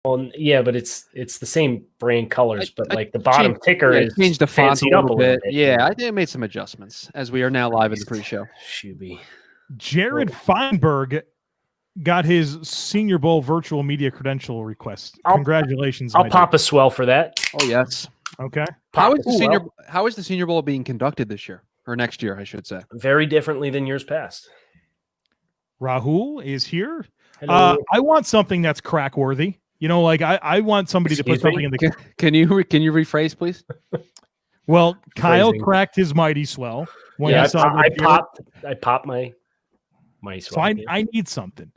Yeah, but it's the same brand colors, but like the bottom ticker is changed the font fancied up a little bit. Yeah, I think I made some adjustments as we are now live in the pre-show. Shuby. Jared Feinberg got his Senior Bowl virtual media credential request. Congratulations! I'll pop a swell for that. Oh yes. Okay. How is the Senior Bowl being conducted this year or next year? I should say. Very differently than years past. Rahul is here. I want something that's crack worthy. You know, like I want somebody to put something in the. Can you rephrase, please? Well, Kyle cracked his mighty swell when he saw. I popped my mighty swell. So I need something.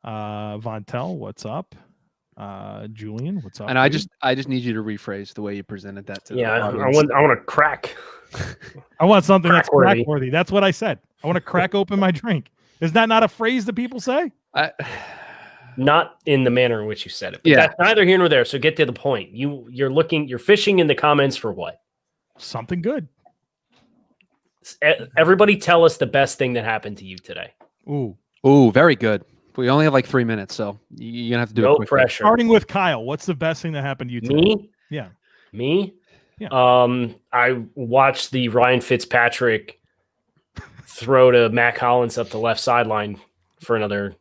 Vontel, what's up? Julian, what's up? And I just need you to rephrase the way you presented that to. I want to crack. I want something that's crack worthy. That's what I said. I want to crack open my drink. Is that not a phrase that people say? Not in the manner in which you said it. But that's neither here nor there. So get to the point. You're fishing in the comments for what? Something good. Everybody tell us the best thing that happened to you today. Ooh, very good. We only have like 3 minutes, so you're gonna have to do it quickly. Pressure. Starting with Kyle, what's the best thing that happened to you today? Me? Yeah. Me? Yeah. I watched the Ryan Fitzpatrick throw to Mac Hollins up the left sideline for another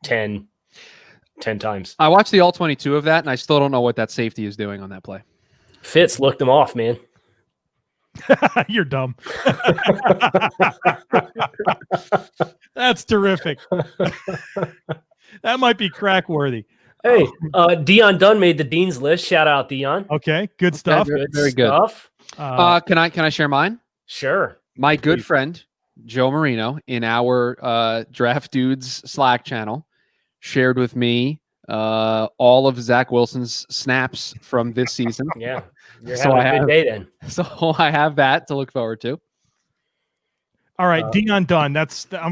10 times. I watched the all 22 of that, and I still don't know what that safety is doing on that play. Fitz looked him off, man. You're dumb. That's terrific. That might be crack worthy. Hey, Dion Dunn made the Dean's list. Shout out, Dion. Okay, good stuff. Very good. Can I share mine? Sure. My good friend Joe Marino in our Draft Dudes Slack channel shared with me all of Zach Wilson's snaps from this season. Yeah. You're having a good day then. So I have that to look forward to. All right, Dion Dunn.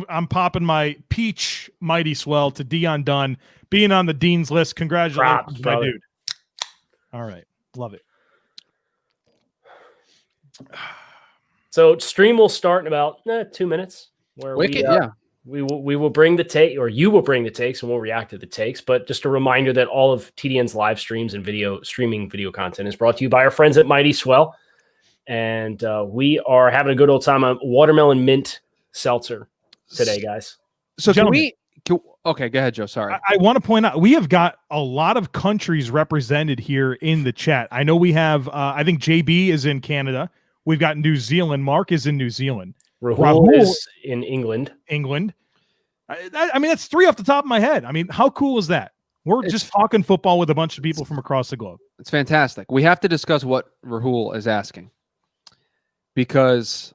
I'm popping my peach mighty swell to Dion Dunn being on the Dean's list. Congratulations, my dude. All right, love it. So stream will start in about 2 minutes. Where we will bring the take, or you will bring the takes, and we'll react to the takes. But just a reminder that all of TDN's live streams and streaming video content is brought to you by our friends at Mighty Swell. And we are having a good old time on watermelon mint seltzer today, guys. So okay, go ahead, Joe. Sorry. I want to point out, we have got a lot of countries represented here in the chat. I know we have, I think JB is in Canada. We've got New Zealand. Mark is in New Zealand. Rahul is in England. I mean, that's 3 off the top of my head. I mean, how cool is that? We're just talking football with a bunch of people from across the globe. It's fantastic. We have to discuss what Rahul is asking, because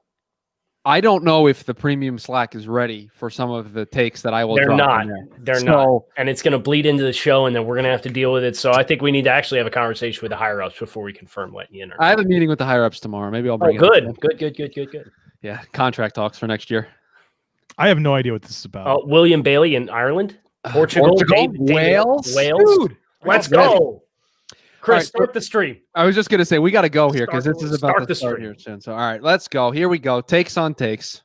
I don't know if the premium Slack is ready for some of the takes that I will drop. They're not. And it's going to bleed into the show, and then we're going to have to deal with it. So I think we need to actually have a conversation with the higher-ups before we confirm letting you in. I have a meeting with the higher-ups tomorrow. Maybe I'll bring it up. Good. Yeah, contract talks for next year. I have no idea what this is about. William Bailey in Ireland? Portugal? Wales? Dude, let's go. Chris, start the stream. I was just going to say, we got to go here because this is about to start here soon. So, all right, let's go. Here we go. Takes on takes.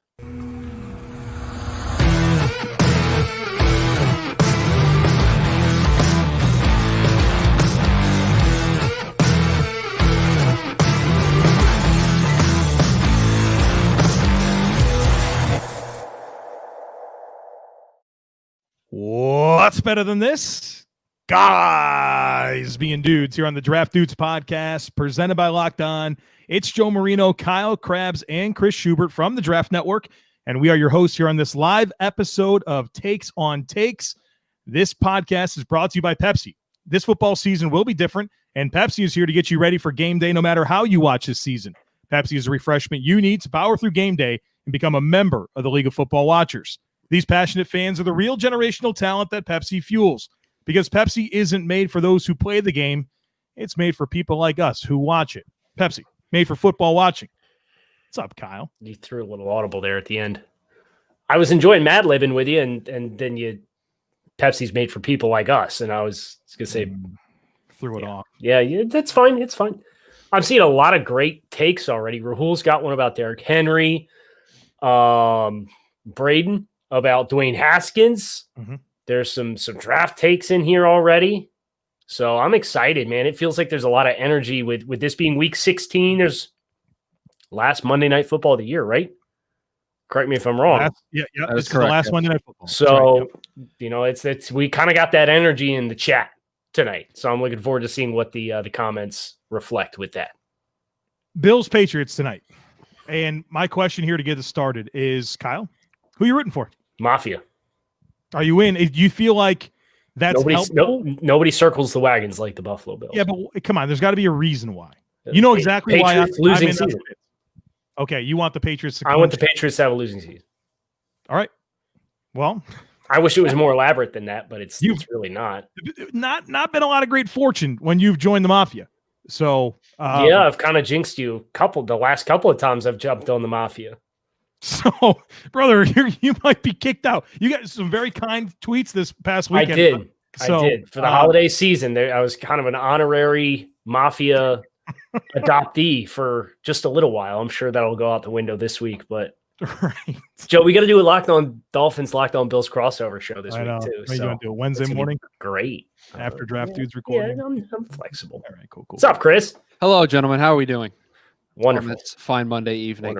What's better than this? Guys being dudes here on the Draft Dudes podcast presented by Locked On. It's Joe Marino, Kyle Krabs, and Chris Schubert from the Draft Network, and we are your hosts here on this live episode of Takes on Takes. This podcast is brought to you by Pepsi. This football season will be different, and Pepsi is here to get you ready for game day no matter how you watch this season. Pepsi is a refreshment you need to power through game day and become a member of the League of Football Watchers. These passionate fans are the real generational talent that Pepsi fuels, because Pepsi isn't made for those who play the game. It's made for people like us who watch it. Pepsi, made for football watching. What's up, Kyle? You threw a little audible there at the end. I was enjoying Mad-Libbing with you, and then Pepsi's made for people like us, and I was going to say... Threw it off. Yeah, that's fine. It's fine. I'm seeing a lot of great takes already. Rahul's got one about Derrick Henry. Braden about Dwayne Haskins. Mm-hmm. There's some draft takes in here already. So I'm excited, man. It feels like there's a lot of energy with this being week 16. There's last Monday Night Football of the year, right? Correct me if I'm wrong. Yeah, That's correct. the last Monday Night Football. So, it's we kind of got that energy in the chat tonight. So I'm looking forward to seeing what the comments reflect with that. Bills Patriots tonight. And my question here to get us started is, Kyle, who are you rooting for? Mafia. Are you in? Do you feel like that's helpful? Nobody circles the wagons like the Buffalo Bills. Yeah, but come on, there's got to be a reason why. You know exactly Patriots why losing I'm in season. Okay, you want the Patriots to I want the Patriots to have a losing season. All right. Well, I wish it was more elaborate than that, but it's really not. Not been a lot of great fortune when you've joined the Mafia. So I've kind of jinxed you the last couple of times I've jumped on the Mafia. So, brother, you might be kicked out. You got some very kind tweets this past weekend. I did. For the holiday season, I was kind of an honorary Mafia adoptee for just a little while. I'm sure that'll go out the window this week, but right. Joe, we got to do a Locked On Dolphins, Locked On Bills crossover show this week too. Are you going to do it Wednesday morning? Great. After Draft Dudes recording? Yeah, I'm flexible. All right, cool. What's up, Chris? Hello, gentlemen. How are we doing? Wonderful. It's fine Monday evening.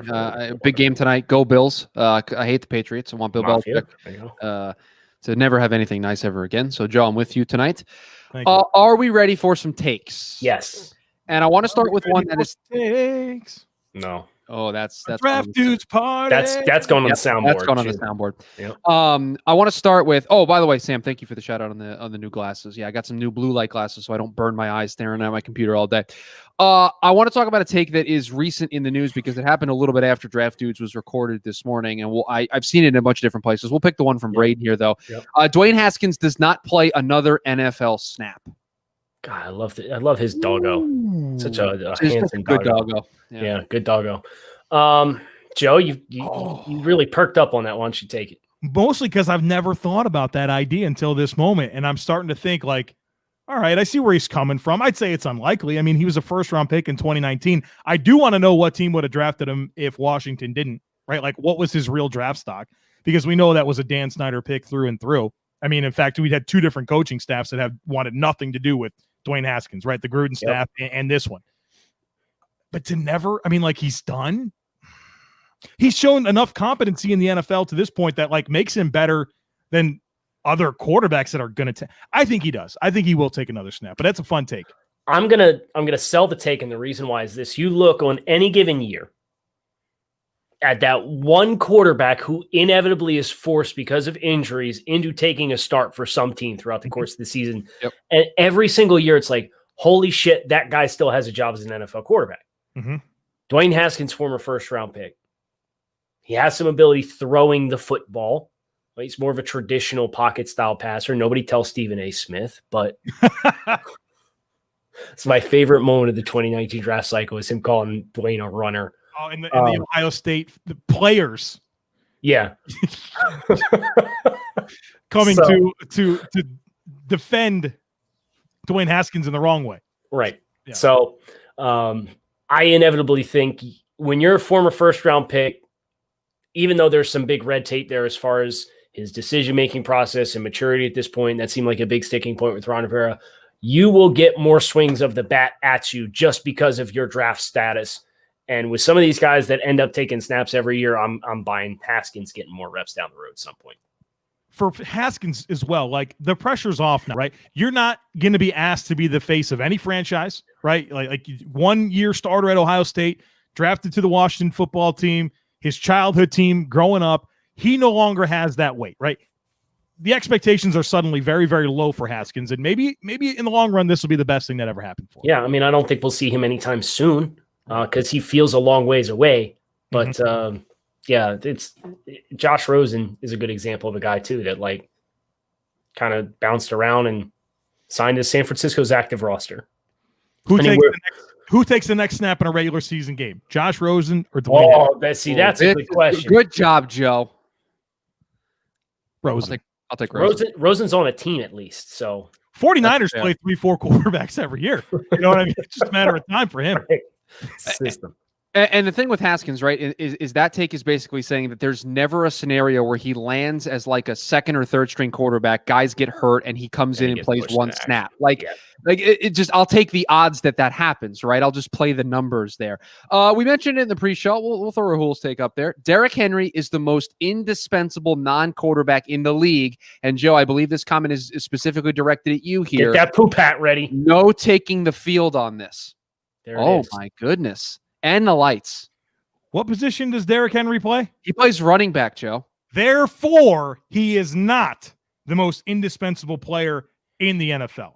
Big game tonight. Go Bills. I hate the Patriots. I want Bill Belichick to never have anything nice ever again. So, Joe, I'm with you tonight. Thank you. Are we ready for some takes? Yes. And I want to start with one that is takes. No. Oh, that's Draft Dudes party. That's going on the soundboard. That's going on the soundboard. Yep. I want to start with. Oh, by the way, Sam, thank you for the shout out on the new glasses. Yeah, I got some new blue light glasses so I don't burn my eyes staring at my computer all day. I want to talk about a take that is recent in the news because it happened a little bit after Draft Dudes was recorded this morning, and I've seen it in a bunch of different places. We'll pick the one from Braden here, though. Yep. Dwayne Haskins does not play another NFL snap. God, I love his doggo. Such a handsome good doggo. Yeah, good doggo. Joe, you really perked up on that. Why don't you take it? Mostly because I've never thought about that idea until this moment, and I'm starting to think like, all right, I see where he's coming from. I'd say it's unlikely. I mean, he was a first-round pick in 2019. I do want to know what team would have drafted him if Washington didn't, right? Like, what was his real draft stock? Because we know that was a Dan Snyder pick through and through. I mean, in fact, we'd had two different coaching staffs that have wanted nothing to do with Dwayne Haskins, right? The Gruden staff and this one. But to never, I mean, like, he's done. He's shown enough competency in the NFL to this point that, like, makes him better than other quarterbacks that are going to I think he does. I think he will take another snap, but that's a fun take. I'm gonna sell the take, and the reason why is this. You look on any given year at that one quarterback who inevitably is forced because of injuries into taking a start for some team throughout the course of the season. Yep. And every single year it's like, holy shit, that guy still has a job as an NFL quarterback. Mm-hmm. Dwayne Haskins, former first-round pick. He has some ability throwing the football. He's more of a traditional pocket-style passer. Nobody tells Stephen A. Smith, but it's my favorite moment of the 2019 draft cycle is him calling Dwayne a runner. Oh, in the Ohio State players. Yeah. Coming to defend Dwayne Haskins in the wrong way. Right. Yeah. So I inevitably think when you're a former first-round pick, even though there's some big red tape there as far as his decision-making process and maturity at this point, that seemed like a big sticking point with Ron Rivera, you will get more swings of the bat at you just because of your draft status. And with some of these guys that end up taking snaps every year, I'm buying Haskins getting more reps down the road at some point. For Haskins as well, like, the pressure's off now, right? You're not going to be asked to be the face of any franchise, right? Like 1 year starter at Ohio State, drafted to the Washington football team, his childhood team growing up. He no longer has that weight, right? The expectations are suddenly very, very low for Haskins, and maybe in the long run, this will be the best thing that ever happened for him. Yeah, I mean, I don't think we'll see him anytime soon because he feels a long ways away. But it's Josh Rosen is a good example of a guy too that like kind of bounced around and signed to San Francisco's active roster. Who takes the next snap in a regular season game? Josh Rosen or Dwayne? That's a good question. Good job, Joe. Rosen. I'll take Rosen. Rosen's on a team at least. So 49ers play 3-4 quarterbacks every year. You know what I mean? It's just a matter of time for him. System. And the thing with Haskins, right, is that take is basically saying that there's never a scenario where he lands as like a second or third string quarterback, guys get hurt, and he comes in and plays one snap. Like it just, I'll take the odds that happens, right? I'll just play the numbers there. We mentioned it in the pre-show. We'll throw Rahul's take up there. Derrick Henry is the most indispensable non-quarterback in the league. And Joe, I believe this comment is specifically directed at you here. Get that poop hat ready. No taking the field on this. Oh my goodness. And the lights. What position does Derrick Henry play? He plays running back, Joe. Therefore, he is not the most indispensable player in the NFL.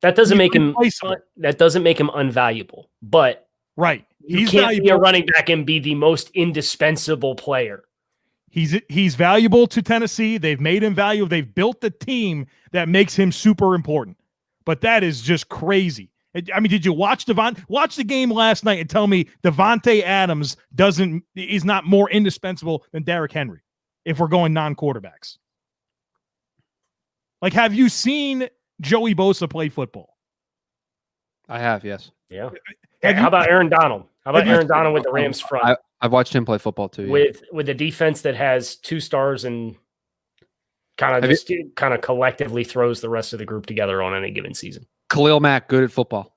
That doesn't make him unvaluable. But right, you can't be a running back and be the most indispensable player. He's valuable to Tennessee. They've made him valuable. They've built the team that makes him super important. But that is just crazy. I mean, did you watch the game last night and tell me Devontae Adams is not more indispensable than Derrick Henry if we're going non-quarterbacks? Like, have you seen Joey Bosa play football? I have, yes. Yeah. How about Aaron Donald? How about Aaron Donald with the Rams front? I've watched him play football too. Yeah. With a defense that has 2 stars and kind of collectively throws the rest of the group together on any given season. Khalil Mack, good at football.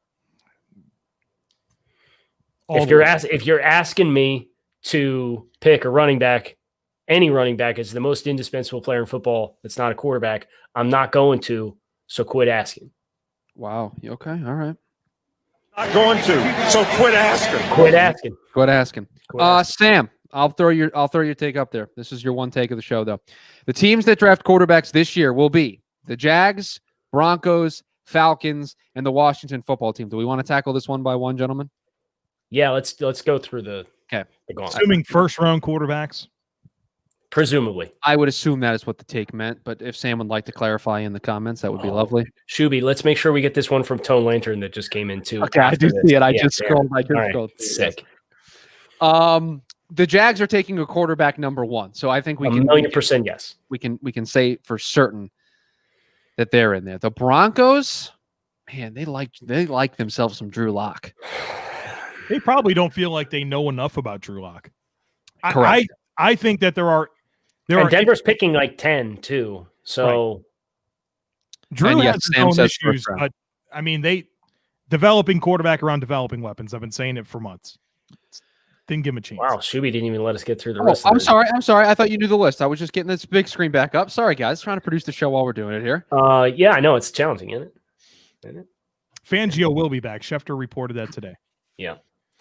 If you're asking me to pick a running back, any running back is the most indispensable player in football that's not a quarterback, I'm not going to, so quit asking. Wow. You okay? All right. Not going to, so quit asking. Quit asking. Quit asking. Sam, I'll throw your take up there. This is your one take of the show, though. The teams that draft quarterbacks this year will be the Jags, Broncos, Falcons, and the Washington football team. Do we want to tackle this one by one, gentlemen? Yeah, let's go through the gauntlet. Assuming first-round quarterbacks? Presumably. I would assume that is what the take meant, but if Sam would like to clarify in the comments, that would be lovely. Shuby, let's make sure we get this one from Tone Lantern that just came in too. Okay, I do see it. I just scrolled. Sick. The Jags are taking a quarterback number 1, so I think we can 1,000,000% yes. We can say for certain that they're in there. The Broncos, man, they like themselves some Drew Lock. They probably don't feel like they know enough about Drew Lock. Correct. I think that there are Denver's picking like 10 too. So right. Drew has his own issues, but I mean they developing quarterback around developing weapons. I've been saying it for months. Didn't give him a chance. Wow, Shuby didn't even let us get through the rest. I'm sorry. I thought you knew the list. I was just getting this big screen back up. Sorry, guys. Trying to produce the show while we're doing it here. Yeah, I know it's challenging, isn't it? Fangio will be back. Schefter reported that today. Yeah.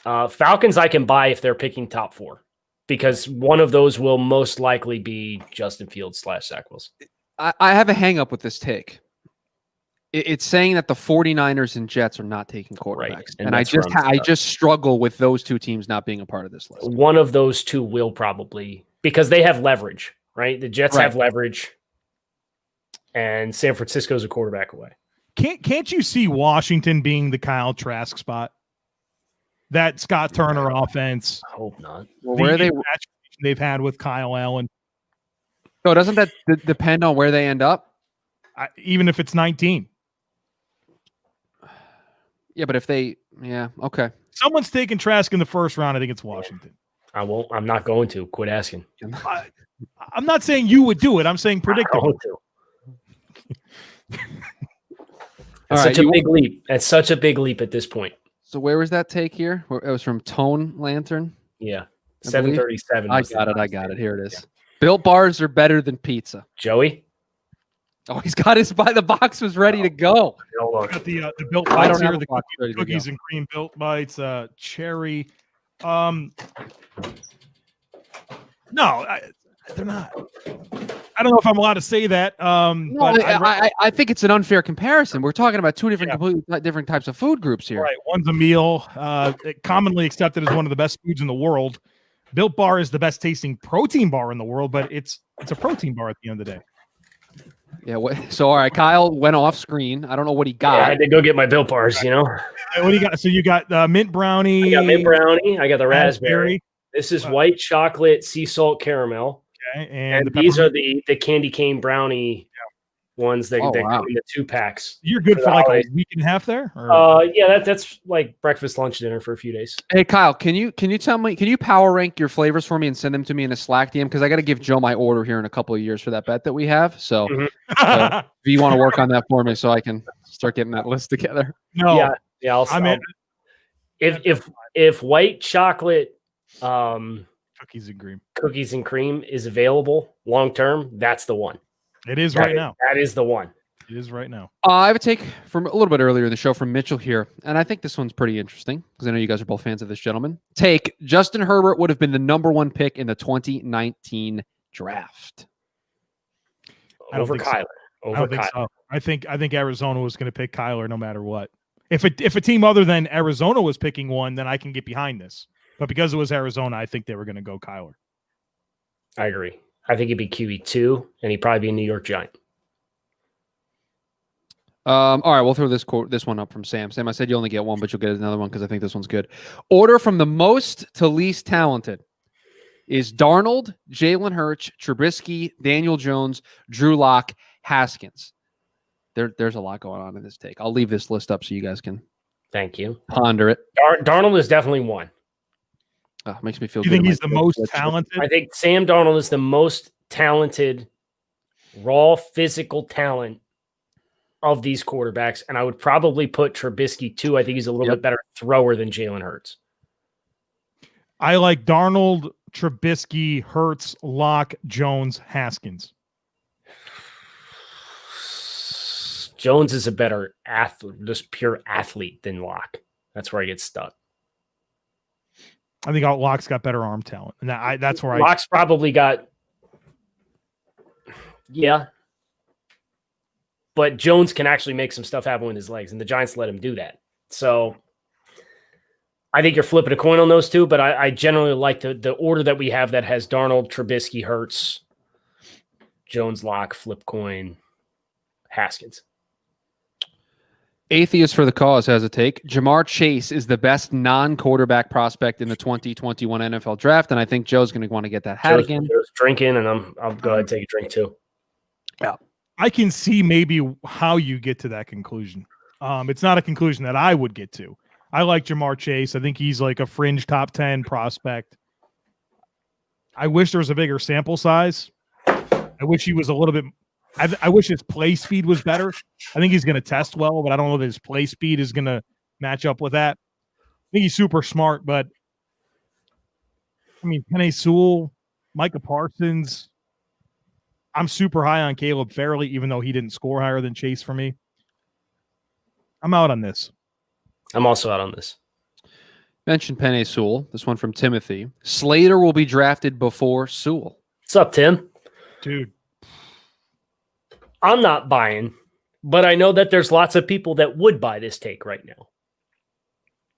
Falcons I can buy if they're picking top 4 because one of those will most likely be Justin Fields / Zach Wilson. I have a hang up with this take. It's saying that the 49ers and Jets are not taking quarterbacks. Right. And I just struggle with those 2 teams not being a part of this list. One of those 2 will probably, because they have leverage, right? The Jets have leverage and San Francisco's a quarterback away. Can't you see Washington being the Kyle Trask spot? That Scott Turner offense. I hope not. Well, where they've had with Kyle Allen. So doesn't that depend on where they end up? Even if it's 19. Yeah, but if they, okay. Someone's taking Trask in the first round. I think it's Washington. I won't. I'm not going to. Quit asking. I'm not saying you would do it. I'm saying predictable. That's such a big leap. That's such a big leap at this point. So where was that take here? It was from Tone Lantern. Yeah, 737. I got it. Here it is. Yeah. Built bars are better than pizza. Joey. Oh, he's got his by the box was ready to go. Got the built bites here, the cookies and cream built bites, cherry. No, they're not. I don't know if I'm allowed to say that. But I think it's an unfair comparison. We're talking about 2 completely different types of food groups here. Right. One's a meal, commonly accepted as one of the best foods in the world. Built Bar is the best tasting protein bar in the world, but it's a protein bar at the end of the day. Yeah. So, all right, Kyle went off screen. I don't know what he got. Yeah, I had to go get my Built Bars, What do you got? So you got mint brownie. I got mint brownie. I got the raspberry. This is white chocolate sea salt caramel. Okay. And these are the candy cane brownie ones that come in the 2-packs. You're good for like a week and a half there? Yeah, that's like breakfast, lunch, dinner for a few days. Hey Kyle, can you tell me, can you power rank your flavors for me and send them to me in a Slack DM? Because I got to give Joe my order here in a couple of years for that bet that we have. So if you want to work on that for me so I can start getting that list together. No. Yeah, if white chocolate cookies and cream is available long term, that's the one. It is right now. That is the one. It is right now. I have a take from a little bit earlier in the show from Mitchell here, and I think this one's pretty interesting because I know you guys are both fans of this gentleman. Take Justin Herbert would have been the #1 pick in the 2019 draft. Over Kyler. I don't think so. I think Arizona was going to pick Kyler no matter what. If a team other than Arizona was picking one, then I can get behind this. But because it was Arizona, I think they were going to go Kyler. I agree. I think he'd be QB2, and he'd probably be a New York Giant. All right, we'll throw this one up from Sam. Sam, I said you only get one, but you'll get another one because I think this one's good. Order from the most to least talented is Darnold, Jalen Hurts, Trubisky, Daniel Jones, Drew Lock, Haskins. There's a lot going on in this take. I'll leave this list up so you guys can thank you ponder it. Darnold is definitely one. Makes me feel good. You think he's the most talented? I think Sam Darnold is the most talented, raw physical talent of these quarterbacks, and I would probably put Trubisky too. I think he's a little bit better thrower than Jalen Hurts. I like Darnold, Trubisky, Hurts, Lock, Jones, Haskins. Jones is a better athlete, just pure athlete than Lock. That's where I get stuck. I think Lock's got better arm talent, and that's where Lock's probably got, but Jones can actually make some stuff happen with his legs, and the Giants let him do that. So I think you're flipping a coin on those two, but I generally like the order that we have that has Darnold, Trubisky, Hurts, Jones, Lock, flip coin, Haskins. Atheist for the Cause has a take. Jamar Chase is the best non-quarterback prospect in the 2021 NFL draft, and I think Joe's going to want to get that hat again. Joe's drinking, and I'll go ahead and take a drink too. Yeah, I can see maybe how you get to that conclusion. It's not a conclusion that I would get to. I like Jamar Chase. I think he's like a fringe top 10 prospect. I wish there was a bigger sample size. I wish he was a little bit. I wish his play speed was better. I think he's going to test well, but I don't know that his play speed is going to match up with that. I think he's super smart, but I mean, Penei Sewell, Micah Parsons. I'm super high on Caleb Farley, even though he didn't score higher than Chase for me. I'm out on this. I'm also out on this. Mentioned Penei Sewell. This one from Timothy. Slater will be drafted before Sewell. What's up, Tim? Dude. I'm not buying, but I know that there's lots of people that would buy this take right now.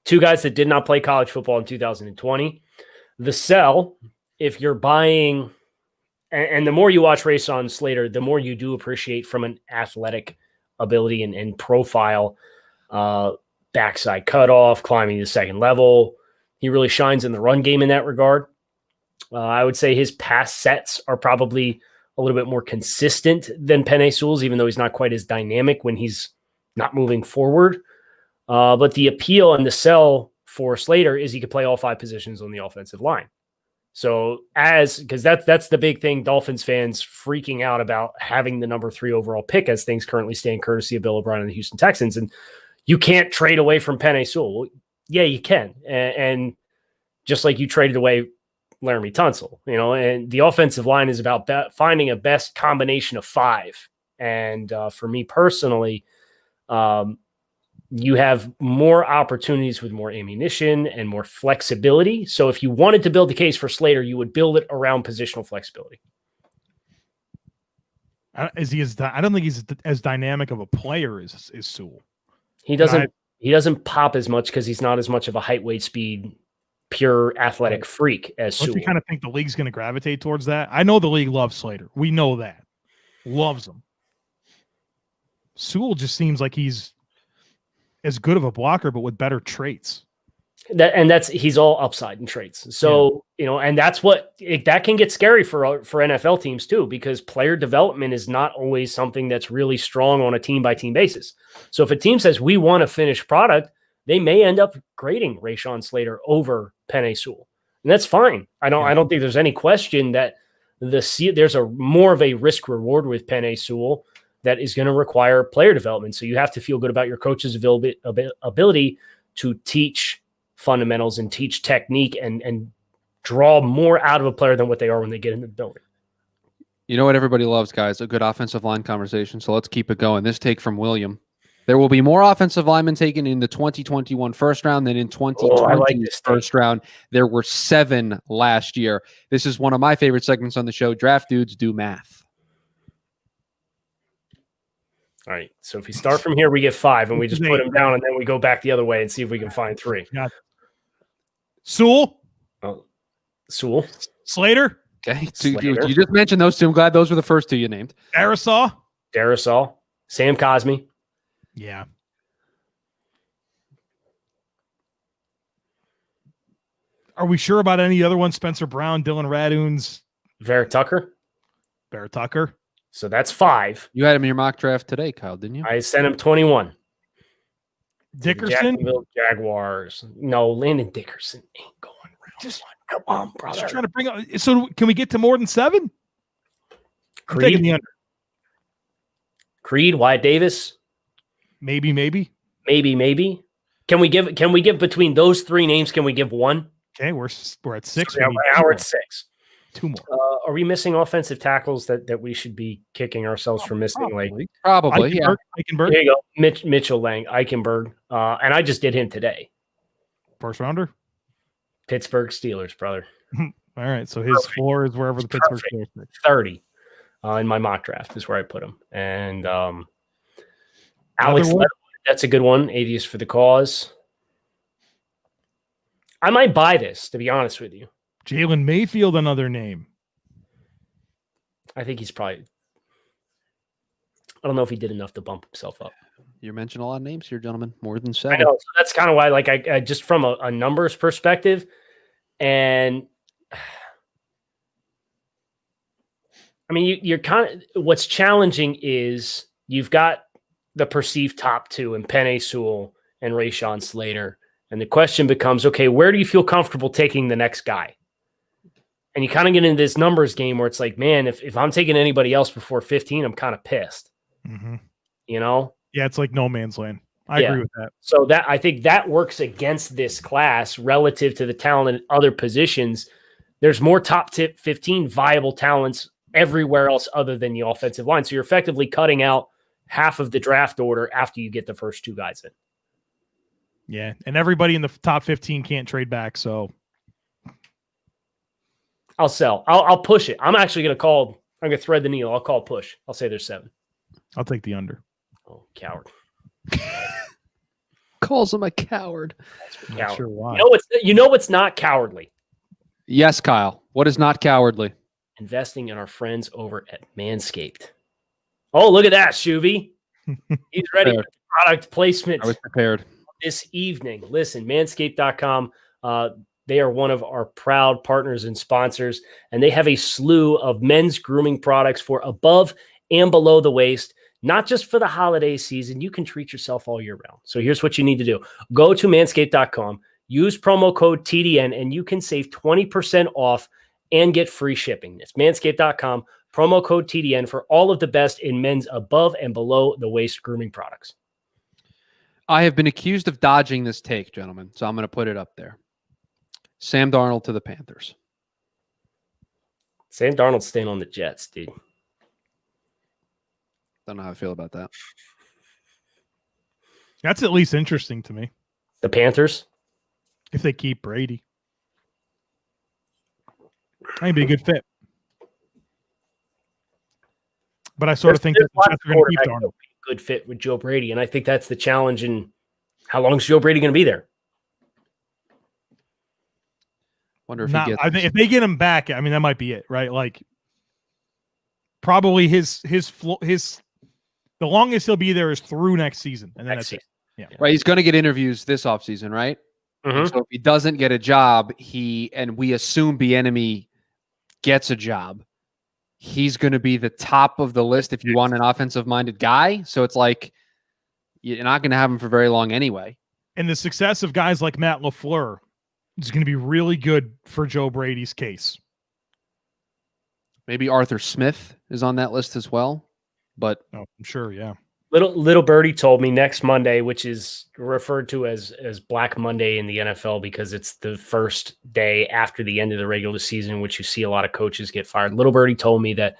Two guys that did not play college football in 2020. The sell, if you're buying, and the more you watch Rayshawn Slater, the more you do appreciate from an athletic ability and profile, backside cutoff, climbing the second level. He really shines in the run game in that regard. I would say his pass sets are probably a little bit more consistent than Penei Sewell's, even though he's not quite as dynamic when he's not moving forward. But the appeal and the sell for Slater is he could play all 5 positions on the offensive line. So because that's the big thing, Dolphins fans freaking out about having the number 3 overall pick as things currently stand, courtesy of Bill O'Brien and the Houston Texans. And you can't trade away from Penei Sewell. Well, yeah, you can. And just like you traded away Laramie Tunsil, and the offensive line is about finding a best combination of 5. And for me personally, you have more opportunities with more ammunition and more flexibility. So if you wanted to build the case for Slater, you would build it around positional flexibility. I don't think he's as dynamic of a player as Sewell. He doesn't pop as much because he's not as much of a height, weight, speed, pure athletic freak as Sewell. Don't you kind of think the league's going to gravitate towards that? I know the league loves Slater. We know that. Loves him. Sewell just seems like he's as good of a blocker, but with better traits. He's all upside in traits. So, and that's that can get scary for NFL teams too, because player development is not always something that's really strong on a team by team basis. So if a team says we want a finished product, they may end up grading Rashawn Slater over Penei Sewell. And that's fine. I don't think there's any question that there's more of a risk reward with Penei Sewell that is going to require player development. So you have to feel good about your coach's ability to teach fundamentals and teach technique and draw more out of a player than what they are when they get in the building. You know what everybody loves, guys? A good offensive line conversation. So let's keep it going. This take from William. There will be more offensive linemen taken in the 2021 first round than in 2020 first round. There were 7 last year. This is one of my favorite segments on the show. Draft Dudes Do Math. All right. So if we start from here, we get 5, and we just put them down, and then we go back the other way and see if we can find 3. Sewell. Sewell. Slater. Okay. So you just mentioned those 2. I'm glad those were the first 2 you named. Darrisaw. Sam Cosmi. Yeah. Are we sure about any other ones? Spencer Brown, Dylan Raduns, Vera Tucker. So that's 5. You had him in your mock draft today, Kyle, didn't you? I sent him 21. Dickerson. Jacksonville Jaguars. No, Landon Dickerson ain't going round 1. Come on, brother. Just trying to bring up. So can we get to more than 7? Creed. I'm taking the under. Creed, Wyatt Davis. Maybe. Can we give between those 3 names? Can we give 1? Okay, we're at 6. Yeah, we're at 6. 2 more. Are we missing offensive tackles that we should be kicking ourselves for missing? Probably. Yeah. Eichenberg. There you go. Mitchell Lang, Eichenberg. And I just did him today. First rounder. Pittsburgh Steelers, brother. All right. So his floor is wherever the Pittsburgh Steelers pick. 30 in my mock draft is where I put him. And Alex Leatherwood, that's a good one. Atheist for the cause. I might buy this, to be honest with you. Jalen Mayfield, another name. I think he's probably. I don't know if he did enough to bump himself up. You mentioned a lot of names here, gentlemen. More than 7. I know. So that's kind of why, I just from a numbers perspective, and I mean, you're kind of what's challenging is you've got the perceived top 2 in Penei Sewell and Rashawn Slater, and the question becomes, okay, where do you feel comfortable taking the next guy? And you kind of get into this numbers game where it's like, man, if I'm taking anybody else before 15, I'm kind of pissed. Mm-hmm. Yeah, it's like no man's land. I agree with that. So I think that works against this class relative to the talent in other positions. There's more top 15 viable talents everywhere else other than the offensive line. So you're effectively cutting out half of the draft order after you get the first 2 guys in. Yeah, and everybody in the top 15 can't trade back, so I'll sell. I'll push it. I'm actually going to thread the needle. I'll call push. I'll say there's 7. I'll take the under. Oh, coward. Calls him a coward. I'm not sure why. You know what's not cowardly? Yes, Kyle. What is not cowardly? Investing in our friends over at Manscaped. Oh, look at that, Shuvie. He's ready for product placement. I was prepared. This evening. Listen, manscaped.com. They are one of our proud partners and sponsors, and they have a slew of men's grooming products for above and below the waist, not just for the holiday season. You can treat yourself all year round. So here's what you need to do. Go to manscaped.com, use promo code TDN, and you can save 20% off and get free shipping. It's manscaped.com, promo code TDN for all of the best in men's above and below the waist grooming products. I have been accused of dodging this take, gentlemen, so I'm going to put it up there. Sam Darnold to the Panthers. Sam Darnold's staying on the Jets, dude. Don't know how I feel about that. That's at least interesting to me. The Panthers? If they keep Brady. That'd be a good fit. But I sort of think that the Jets are going to keep Darnold. Good fit with Joe Brady, and I think that's the challenge. And how long is Joe Brady going to be there? Wonder if I think if they get him back, I mean that might be it, right? Like probably his the longest he'll be there is through next season, and then that's it. Yeah, right. He's going to get interviews this offseason, right? Mm-hmm. So if he doesn't get a job, and we assume Bieniemy gets a job, he's going to be the top of the list if you want an offensive-minded guy. So it's like you're not going to have him for very long anyway. And the success of guys like Matt LaFleur is going to be really good for Joe Brady's case. Maybe Arthur Smith is on that list as well, but I'm sure, yeah. Little birdie told me next Monday, which is referred to as Black Monday in the NFL because it's the first day after the end of the regular season, which you see a lot of coaches get fired. Little birdie told me that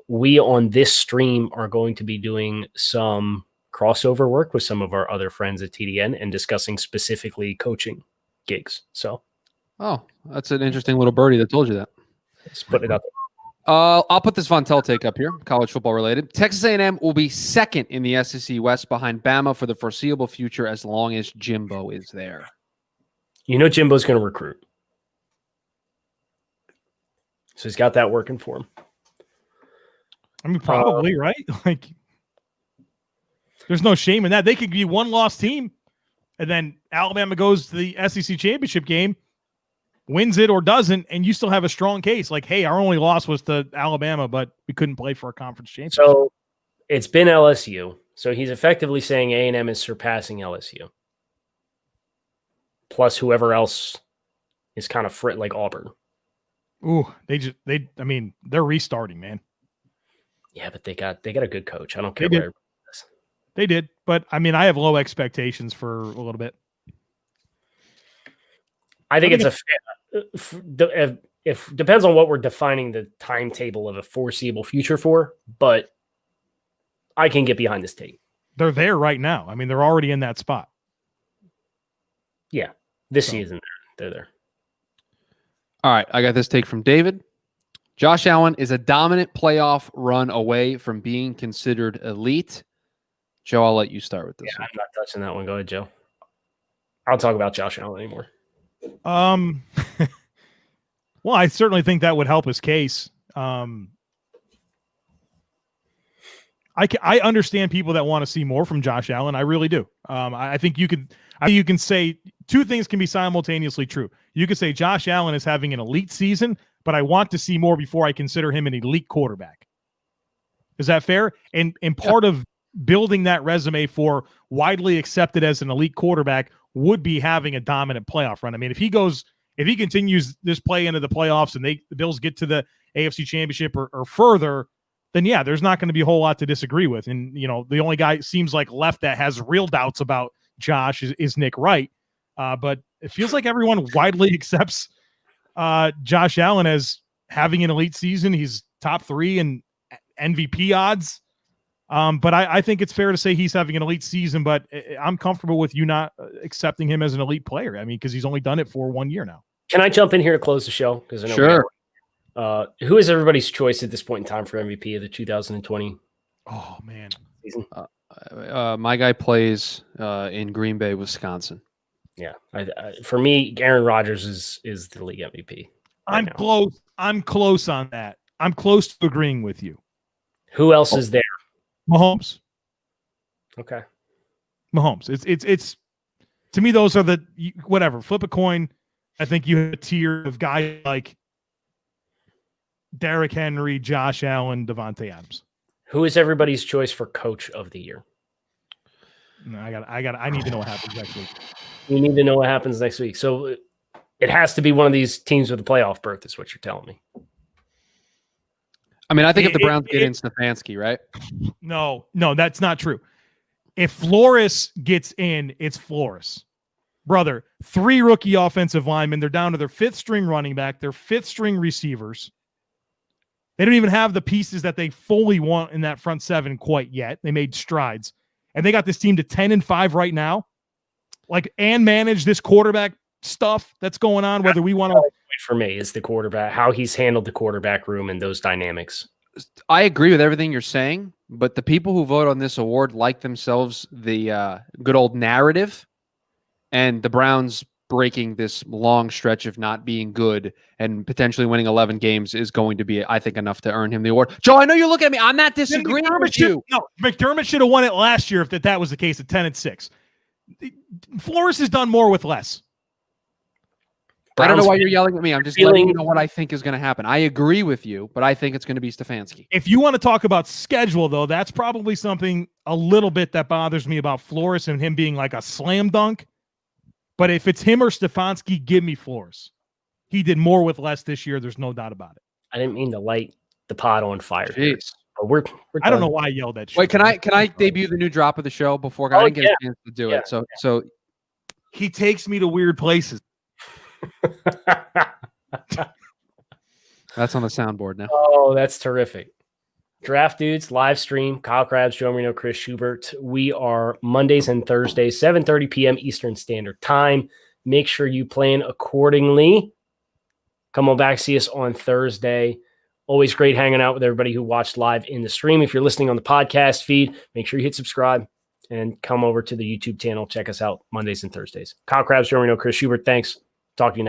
we on this stream are going to be doing some crossover work with some of our other friends at TDN and discussing specifically coaching gigs. So, that's an interesting little birdie that told you that. Just put it up. I'll put this Von Tell take up here, college football related. Texas A&M will be second in the SEC West behind Bama for the foreseeable future as long as Jimbo is there. You know Jimbo's going to recruit. So he's got that working for him. I mean, probably, right? Like, there's no shame in that. They could be one loss team, and then Alabama goes to the SEC championship game, wins it or doesn't, and you still have a strong case. Like, hey, our only loss was to Alabama, but we couldn't play for a conference championship. So it's been LSU. So he's effectively saying A&M is surpassing LSU. Plus whoever else is kind of like Auburn. Ooh, they're restarting, man. Yeah, but they got a good coach. I don't care where. They did, but I mean, I have low expectations for a little bit. I think it's if depends on what we're defining the timetable of a foreseeable future for, but I can get behind this take. They're there right now. I mean, they're already in that spot. Yeah, this season they're there. All right, I got this take from David. Josh Allen is a dominant playoff run away from being considered elite. Joe, I'll let you start with this one. I'm not touching that one. Go ahead, Joe. I'll talk about Josh Allen anymore. Well, I certainly think that would help his case. I understand people that want to see more from Josh Allen. I really do. I think you can say two things can be simultaneously true. You could say Josh Allen is having an elite season, but I want to see more before I consider him an elite quarterback. Is that fair? And part of building that resume for widely accepted as an elite quarterback would be having a dominant playoff run. I mean, if he continues this play into the playoffs and the Bills get to the AFC Championship or further, then yeah, there's not going to be a whole lot to disagree with. And, you know, the only guy seems like left that has real doubts about Josh is Nick Wright. But it feels like everyone widely accepts Josh Allen as having an elite season. He's top 3 in MVP odds. But I think it's fair to say he's having an elite season, but I'm comfortable with you not accepting him as an elite player. I mean, because he's only done it for 1 year now. Can I jump in here to close the show? Because I know sure. Who is everybody's choice at this point in time for MVP of the 2020 man season? My guy plays in Green Bay, Wisconsin. Yeah, for me, Aaron Rodgers is the league MVP. I'm close. I'm close on that. I'm close to agreeing with you. Who else is there? Mahomes. Okay. Mahomes. It's to me, those are the whatever. Flip a coin. I think you have a tier of guys like Derrick Henry, Josh Allen, Devontae Adams. Who is everybody's choice for coach of the year? No, I need to know what happens next week. You need to know what happens next week. So it has to be one of these teams with a playoff berth, is what you're telling me. I mean, I think if the Browns get in Stefanski, right? No, that's not true. If Flores gets in, it's Flores. Brother, 3 rookie offensive linemen. They're down to their 5th string running back, their 5th string receivers. They don't even have the pieces that they fully want in that front 7 quite yet. They made strides. And they got this team to 10-5 right now. And manage this quarterback stuff that's going on, whether we want to. For me, is the quarterback, how he's handled the quarterback room and those dynamics. I agree with everything you're saying, but the people who vote on this award like themselves the good old narrative, and the Browns breaking this long stretch of not being good and potentially winning 11 games is going to be, I think, enough to earn him the award. Joe, I know you're looking at me. I'm not disagreeing with you. No, McDermott should have won it last year if that was the case at 10-6. Flores has done more with less. I don't know why you're yelling at me. I'm just letting you know what I think is going to happen. I agree with you, but I think it's going to be Stefanski. If you want to talk about schedule, though, that's probably something a little bit that bothers me about Flores and him being like a slam dunk. But if it's him or Stefanski, give me Flores. He did more with less this year. There's no doubt about it. I didn't mean to light the pot on fire. Jeez. But we're I don't know why I yelled at you. Wait, can I debut the new drop of the show before? I didn't get a chance to do it. So he takes me to weird places. That's on the soundboard now. Oh, that's terrific. Draft Dudes live stream. Kyle Krabs, Joe Marino, Chris Schubert. We are Mondays and Thursdays, 7:30 p.m. Eastern Standard Time. Make sure you plan accordingly. Come on back, see us on Thursday. Always great hanging out with everybody who watched live in the stream. If you're listening on the podcast feed, make sure you hit subscribe and come over to the YouTube channel. Check us out Mondays and Thursdays. Kyle Krabs, Joe Marino, Chris Schubert. Thanks. Talk to you next.